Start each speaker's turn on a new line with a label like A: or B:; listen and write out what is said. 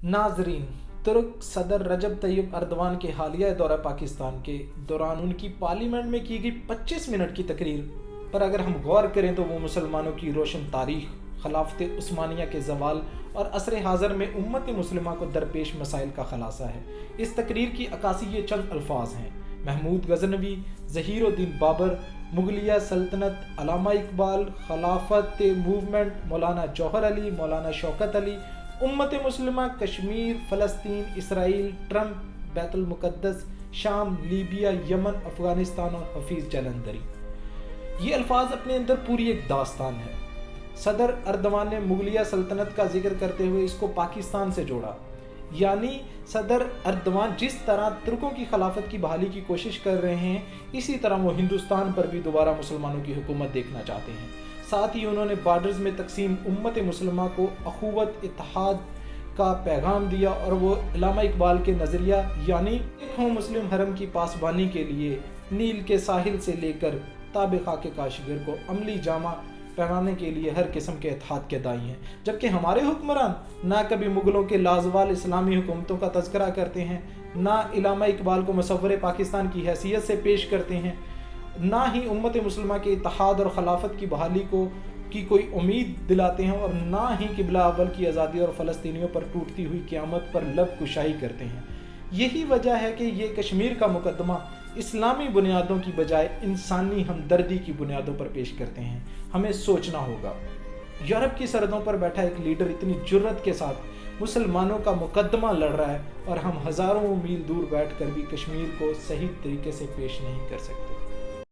A: नाजरीन, तुर्क सदर रजब तैयब अर्दवान के हालिया दौरा पाकिस्तान के दौरान उनकी पार्लियामेंट में की गई 25 मिनट की तकरीर पर अगर हम गौर करें तो वो मुसलमानों की रोशन तारीख, खिलाफत उस्मानिया के जवाल और असर हाज़र में उम्मत मुस्लिमा को दरपेश मसाइल का खुलासा है। इस तकरीर की अक्कासी ये चंद अल्फाज हैं: महमूद गजनवी, ज़हीरुद्दीन बाबर, मुगलिया सल्तनत, अल्लामा इकबाल, खिलाफत मूवमेंट, मौलाना जौहर अली, मौलाना शौकत अली, उम्मत मुस्लिमा, कश्मीर, फ़लस्तीन, इसराइल, ट्रंप, बैतुल मुक़द्दस, शाम, लीबिया, यमन, अफ़गानिस्तान और हफीज़ जलंधरी। ये अल्फाज अपने अंदर पूरी एक दास्तान है। सदर अर्दवान ने मुगलिया सल्तनत का जिक्र करते हुए इसको पाकिस्तान से जोड़ा, यानी सदर अर्दवान जिस तरह तुर्कों की खिलाफत की बहाली की कोशिश कर रहे हैं, इसी तरह वो हिंदुस्तान पर भी दोबारा मुसलमानों की हुकूमत देखना चाहते हैं। साथ ही उन्होंने बॉर्डर्स में तकसीम उम्मत मुस्लिमा को अखुवत इत्तेहाद का पैगाम दिया और वो अल्लामा इकबाल के नज़रिया यानी एक हो मुस्लिम हरम की पासबानी के लिए नील के साहिल से लेकर ताब खाके काशगर को अमली जामा पहनाने के लिए हर किस्म के इत्तेहाद के दाई हैं। जबकि हमारे हुक्मरान ना कभी मुग़लों के लाजवाल इस्लामी हुकूमतों का तज़किरा करते हैं, ना अल्लामा इकबाल को मुसव्वरे पाकिस्तान की हैसियत से पेश करते हैं, ना ही उम्मत मुस्लिमा के इत्तेहाद और खिलाफत की बहाली की कोई उम्मीद दिलाते हैं, और ना ही क़िबला अव्वल की आज़ादी और फ़लस्तीनियों पर टूटती हुई क़यामत पर लब कुशाई करते हैं। यही वजह है कि ये कश्मीर का मुकदमा इस्लामी बुनियादों की बजाय इंसानी हमदर्दी की बुनियादों पर पेश करते हैं। हमें सोचना होगा, यूरोप की सरहदों पर बैठा एक लीडर इतनी जुर्रत के साथ मुसलमानों का मुकदमा लड़ रहा है और हम हज़ारों मील दूर बैठकर भी कश्मीर को सही तरीके से पेश नहीं कर सकते।